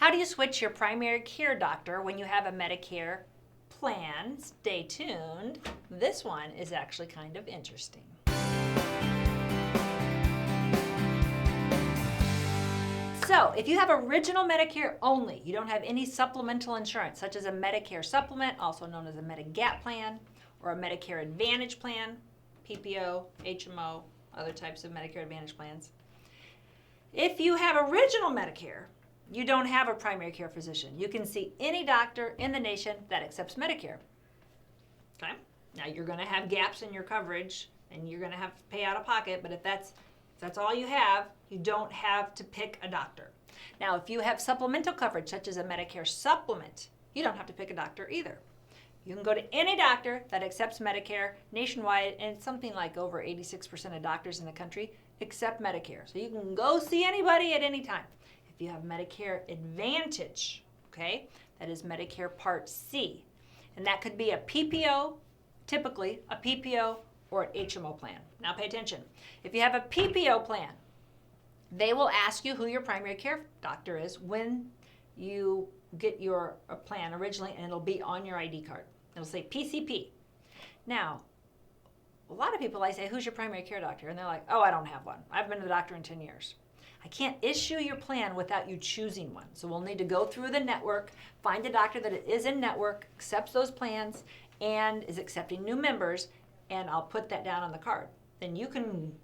How do you switch your primary care doctor when you have a Medicare plan? Stay tuned. This one is actually kind of interesting. So, if you have original Medicare only, you don't have any supplemental insurance, such as a Medicare supplement, also known as a Medigap plan, or a Medicare Advantage plan, PPO, HMO, other types of Medicare Advantage plans. If you have original Medicare, you don't have a primary care physician. You can see any doctor in the nation that accepts Medicare. Okay? Now, you're going to have gaps in your coverage, and you're going to have to pay out of pocket, but if that's all you have, you don't have to pick a doctor. Now, if you have supplemental coverage, such as a Medicare supplement, you don't have to pick a doctor either. You can go to any doctor that accepts Medicare nationwide, and it's something like over 86% of doctors in the country accept Medicare. So you can go see anybody at any time. If you have Medicare Advantage, okay, that is Medicare Part C, and that could be a PPO, typically a PPO or an HMO plan. Now pay attention. If you have a PPO plan, they will ask you who your primary care doctor is when you get your plan originally, and it'll be on your ID card. It'll say PCP. Now, a lot of people, I say, who's your primary care doctor? And they're like, oh, I don't have one. I've been to the doctor in 10 years. I can't issue your plan without you choosing one. So we'll need to go through the network, find a doctor that is in network, accepts those plans, and is accepting new members, and I'll put that down on the card. Then you can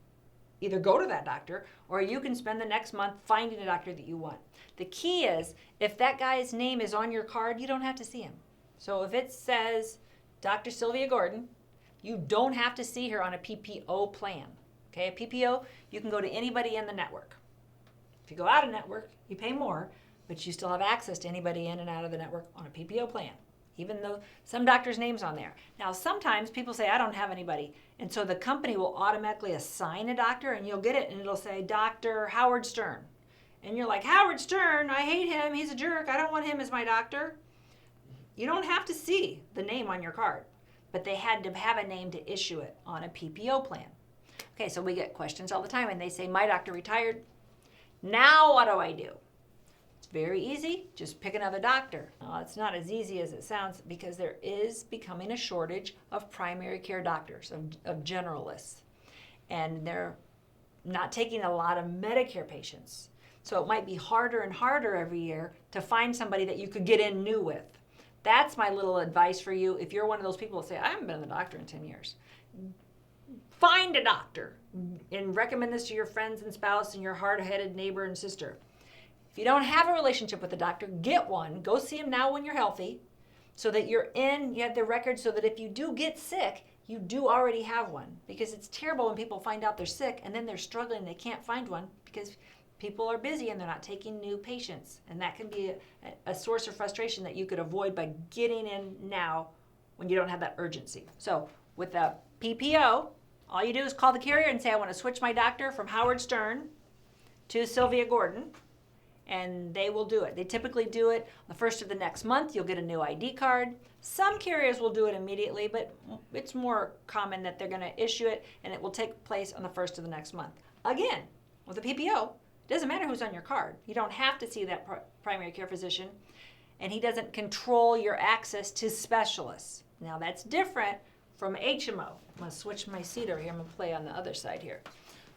either go to that doctor, or you can spend the next month finding a doctor that you want. The key is, if that guy's name is on your card, you don't have to see him. So if it says Dr. Sylvia Gordon, you don't have to see her on a PPO plan. Okay, a PPO, you can go to anybody in the network. If you go out of network, you pay more, but you still have access to anybody in and out of the network on a PPO plan, even though some doctor's name's on there. Now, sometimes people say, I don't have anybody. And so the company will automatically assign a doctor, and you'll get it, and it'll say, Dr. Howard Stern. And you're like, Howard Stern, I hate him. He's a jerk. I don't want him as my doctor. You don't have to see the name on your card, but they had to have a name to issue it on a PPO plan. Okay, so we get questions all the time, and they say, my doctor retired. Now what do I do? It's very easy. Just pick another doctor. It's not as easy as it sounds, because there is becoming a shortage of primary care doctors, of generalists. And they're not taking a lot of Medicare patients. So it might be harder and harder every year to find somebody that you could get in new with. That's my little advice for you. If you're one of those people that say, I haven't been to the doctor in 10 years. Find a doctor and recommend this to your friends and spouse and your hard-headed neighbor and sister. If you don't have a relationship with a doctor, get one. Go see him now when you're healthy, so that you have the record, so that if you do get sick, you do already have one. Because it's terrible when people find out they're sick and then they're struggling and they can't find one because people are busy and they're not taking new patients. And that can be a source of frustration that you could avoid by getting in now when you don't have that urgency. So with a PPO, all you do is call the carrier and say, I want to switch my doctor from Howard Stern to Sylvia Gordon, and they will do it. They typically do it on the first of the next month. You'll get a new ID card. Some carriers will do it immediately, but it's more common that they're going to issue it, and it will take place on the first of the next month. Again, with a PPO, it doesn't matter who's on your card. You don't have to see that primary care physician, and he doesn't control your access to specialists. Now, that's different from HMO. I'm going to switch my seat over here. I'm going to play on the other side here.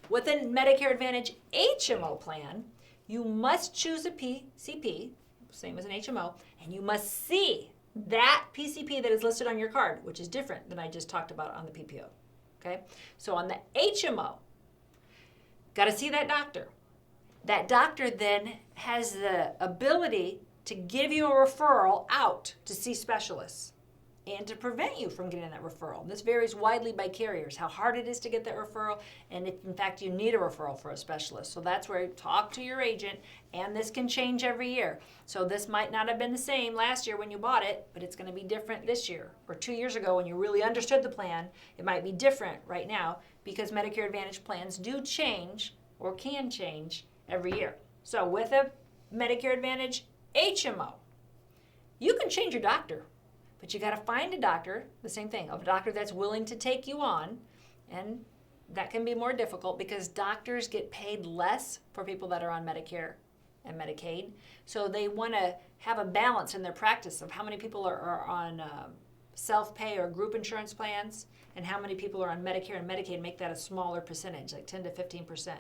With a Medicare Advantage HMO plan, you must choose a PCP, same as an HMO, and you must see that PCP that is listed on your card, which is different than I just talked about on the PPO. Okay? So on the HMO, got to see that doctor. That doctor then has the ability to give you a referral out to see specialists and to prevent you from getting that referral. This varies widely by carriers, how hard it is to get that referral, and if in fact you need a referral for a specialist. So that's where you talk to your agent, and this can change every year. So this might not have been the same last year when you bought it, but it's going to be different this year. Or 2 years ago when you really understood the plan, it might be different right now, because Medicare Advantage plans do change or can change every year. So with a Medicare Advantage HMO, you can change your doctor. But you got to find a doctor, the same thing, a doctor that's willing to take you on, and that can be more difficult because doctors get paid less for people that are on Medicare and Medicaid. So they want to have a balance in their practice of how many people are on self-pay or group insurance plans and how many people are on Medicare and Medicaid, make that a smaller percentage, like 10 to 15%.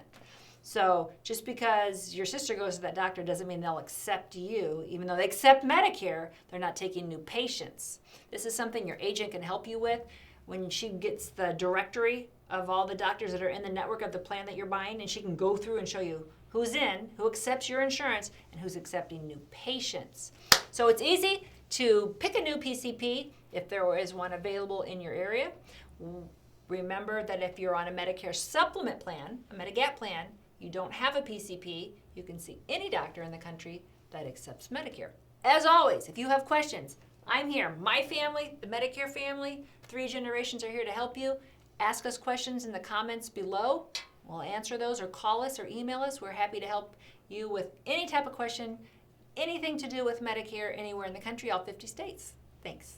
So just because your sister goes to that doctor doesn't mean they'll accept you. Even though they accept Medicare, they're not taking new patients. This is something your agent can help you with when she gets the directory of all the doctors that are in the network of the plan that you're buying, and she can go through and show you who's in, who accepts your insurance, and who's accepting new patients. So it's easy to pick a new PCP if there is one available in your area. Remember that if you're on a Medicare supplement plan, a Medigap plan, you don't have a PCP, you can see any doctor in the country that accepts Medicare. As always, if you have questions, I'm here. My family, the Medicare family, 3 generations are here to help you. Ask us questions in the comments below. We'll answer those, or call us or email us. We're happy to help you with any type of question, anything to do with Medicare anywhere in the country, all 50 states. Thanks.